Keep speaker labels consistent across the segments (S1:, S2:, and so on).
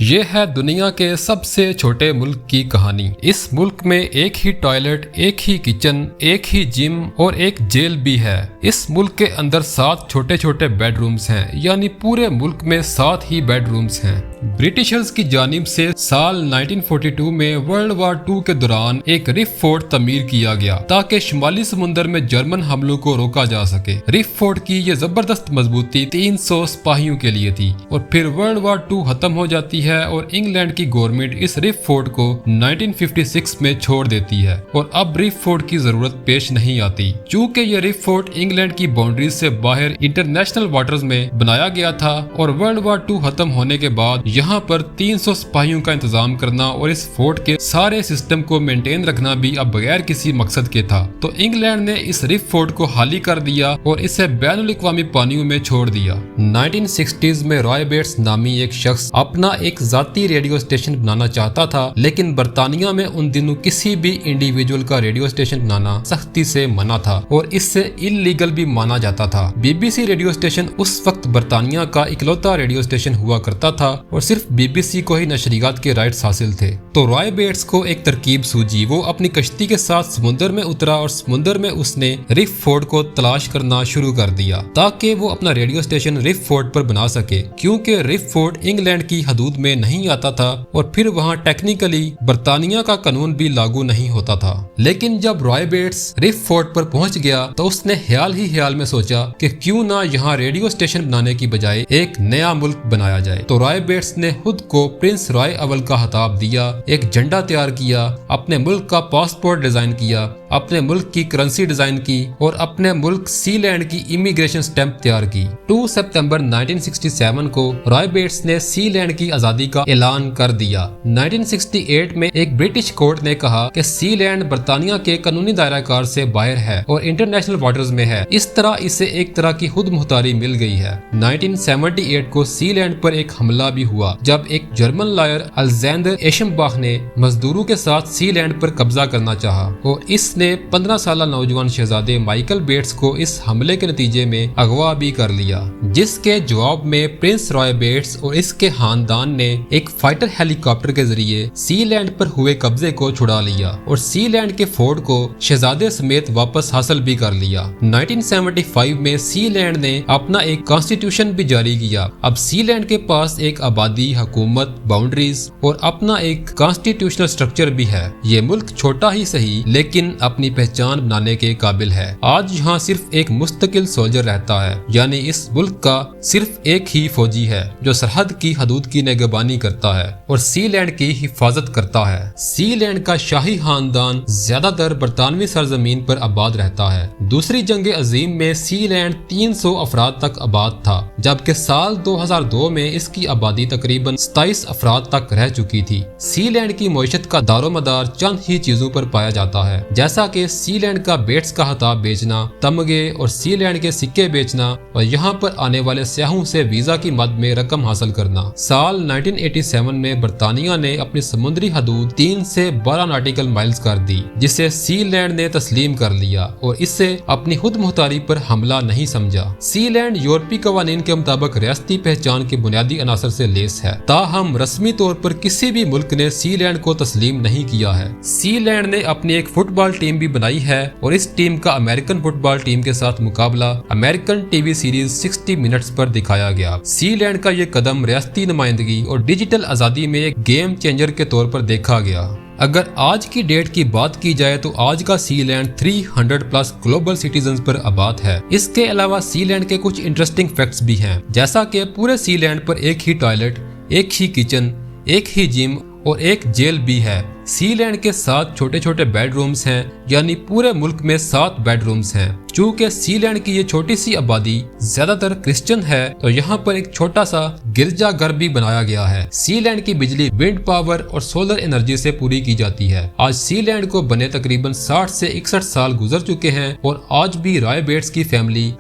S1: یہ ہے دنیا کے سب سے چھوٹے ملک کی کہانی۔ اس ملک میں ایک ہی ٹوائلٹ، ایک ہی کچن، ایک ہی جم اور ایک جیل بھی ہے۔ اس ملک کے اندر 7 چھوٹے چھوٹے بیڈ رومز ہیں، یعنی پورے ملک میں 7 ہی بیڈ رومز ہیں۔ برٹشرز کی جانب سے سال 1942 میں ورلڈ وار 2 کے دوران ایک ریف فورٹ تعمیر کیا گیا تاکہ شمالی سمندر میں جرمن حملوں کو روکا جا سکے۔ ریف فورٹ کی یہ زبردست مضبوطی 300 سپاہیوں کے لیے تھی، اور پھر ورلڈ وار 2 ختم ہو جاتی ہے اور انگلینڈ کی گورنمنٹ اس ریف فورٹ کو 1956 میں چھوڑ دیتی ہے، اور اب ریف فورٹ کی ضرورت پیش نہیں آتی۔ چونکہ یہ ریف فورٹ انگلینڈ کی باؤنڈریز سے باہر انٹرنیشنل واٹرز میں بنایا گیا تھا، اور ورلڈ وار 2 ختم ہونے کے بعد یہاں پر 300 سپاہیوں کا انتظام کرنا اور اس فورٹ کے سارے سسٹم کو مینٹین رکھنا بھی اب بغیر کسی مقصد کے تھا، تو انگلینڈ نے اس ریف فورٹ کو خالی کر دیا اور اسے بین الاقوامی پانیوں میں چھوڑ دیا۔ 1960s میں رائے بیٹس نامی ایک شخص اپنا ایک ذاتی ریڈیو اسٹیشن بنانا چاہتا تھا، لیکن برطانیہ میں ان دنوں کسی بھی انڈیویجول کا ریڈیو اسٹیشن بنانا سختی سے منع تھا اور اس سے انلیگل بھی مانا جاتا تھا۔ BBC ریڈیو اسٹیشن اس وقت برطانیہ کا اکلوتا ریڈیو اسٹیشن ہوا کرتا تھا اور صرف BBC کو ہی نشریات کے رائٹس حاصل تھے۔ تو رائے بیٹس کو ایک ترکیب سوجی، وہ اپنی کشتی کے ساتھ سمندر میں اترا اور سمندر میں اس نے ریف فورٹ کو تلاش کرنا شروع کر دیا تاکہ وہ اپنا ریڈیو اسٹیشن ریف فورٹ پر بنا سکے، کیونکہ ریف فورٹ انگلینڈ کی حدود میں نہیں آتا تھا اور پھر وہاں ٹیکنیکلی برطانیہ کا قانون بھی لاگو نہیں ہوتا تھا۔ لیکن جب رائے بیٹس ریف فورٹ پر پہنچ گیا تو اس نے خیال میں سوچا کہ کیوں نہ یہاں ریڈیو اسٹیشن بنانے کی بجائے ایک نیا ملک بنایا جائے۔ تو رائے بیٹس نے خود کو پرنس رائے اول کا خطاب دیا، ایک جھنڈا تیار کیا، اپنے ملک کا پاسپورٹ ڈیزائن کیا، اپنے ملک کی کرنسی ڈیزائن کی اور اپنے ملک سی لینڈ کی امیگریشن سٹیمپ تیار کی۔ 2 سپتمبر 1967 کو رائے بیٹس نے سی لینڈ کی آزادی کا اعلان کر دیا۔ 1968 میں ایک برٹش کورٹ نے کہا کہ سی لینڈ برطانیہ کے قانونی دائرہ کار سے باہر ہے اور انٹرنیشنل واٹرز میں ہے، اس طرح اسے ایک طرح کی خود مختاری مل گئی ہے۔ 1978 کو سی لینڈ پر ایک حملہ بھی ہوا جب ایک جرمن لائر الزیندر ایشمباخ نے مزدوروں کے ساتھ سی لینڈ پر قبضہ کرنا چاہا، اور اس نے 15 سالہ نوجوان شہزادے مائیکل بیٹس کو اس حملے کے نتیجے میں اغوا بھی کر لیا، جس کے جواب میں پرنس رائے بیٹس اور اس کے خاندان نے ایک فائٹر ہیلی کاپٹر کے ذریعے سی لینڈ پر ہوئے قبضے کو چھڑا لیا اور سی لینڈ کے فورٹ کو شہزادے سمیت واپس حاصل بھی کر لیا۔ 1975 میں سی لینڈ نے اپنا ایک کانسٹیٹیوشن بھی جاری کیا۔ اب سی لینڈ کے پاس ایک آبادی، حکومت، باؤنڈریز اور اپنا ایک کانسٹیٹیوشنل سٹرکچر بھی ہے۔ یہ ملک چھوٹا ہی صحیح لیکن اپنی پہچان بنانے کے قابل ہے۔ آج یہاں صرف ایک مستقل سولجر رہتا ہے، یعنی اس ملک کا صرف ایک ہی فوجی ہے جو سرحد کی حدود کی نگہبانی کرتا ہے اور سی لینڈ کی حفاظت کرتا ہے۔ سی لینڈ کا شاہی خاندان زیادہ تر برطانوی سرزمین پر آباد رہتا ہے۔ دوسری جنگ عظیم میں سی لینڈ 300 افراد تک آباد تھا، جبکہ سال 2002 میں اس کی آبادی تقریباً 27 افراد تک رہ چکی تھی۔ سی لینڈ کی معیشت کا دار و مدار چند ہی چیزوں پر پایا جاتا ہے، جیسا کہ سی لینڈ کا بیٹس کا خطاب بیچنا، تمغے اور سی لینڈ کے سکے بیچنا، اور یہاں پر آنے والے سیاحوں سے ویزا کی مد میں رقم حاصل کرنا۔ سال 1987 میں برطانیہ نے اپنی سمندری حدود 3 سے 12 ناٹیکل مائلز کر دی، جسے سی لینڈ نے تسلیم کر لیا اور اسے اپنی خود مختاری پر حملہ نہیں سمجھا۔ سی لینڈ یورپی قوانین کے مطابق ریاستی پہچان کے بنیادی عناصر سے لیس ہے، تاہم رسمی طور پر کسی بھی ملک نے سی لینڈ کو تسلیم نہیں کیا ہے۔ سی لینڈ نے اپنی ایک فٹ بال ٹیم بھی بنائی ہے اور اس ٹیم کا امریکن فٹ بال ٹیم کے ساتھ مقابلہ American TV series 60 minutes پر دکھایا گیا۔ سی لینڈ کا یہ قدم ریاستی نمائندگی اور ڈیجیٹل آزادی میں ایک گیم چینجر کے طور پر دیکھا گیا۔ اگر آج کی ڈیٹ کی بات کی جائے تو آج کا سی لینڈ 300+ گلوبل سٹیزنز پر آباد ہے۔ اس کے علاوہ سی لینڈ کے کچھ انٹرسٹنگ فیکٹس بھی ہیں، جیسا کہ پورے سی لینڈ پر ایک ہی ٹوائلٹ، ایک ہی کچن، ایک ہی جم اور ایک جیل بھی ہے۔ سی لینڈ کے 7 چھوٹے چھوٹے بیڈ رومز ہیں، یعنی پورے ملک میں 7 بیڈ رومز ہیں۔ چونکہ سی لینڈ کی یہ چھوٹی سی آبادی زیادہ تر کرسچن ہے تو یہاں پر ایک چھوٹا سا گرجا گھر بھی بنایا گیا ہے۔ سی لینڈ کی بجلی ونڈ پاور اور سولر انرجی سے پوری کی جاتی ہے۔ آج سی لینڈ کو بنے تقریباً 60 سے 61 سال گزر چکے ہیں اور آج بھی رائے بیٹس کی family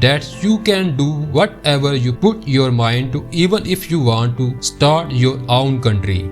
S1: that you can do whatever you put your mind to even if you want to start your own country,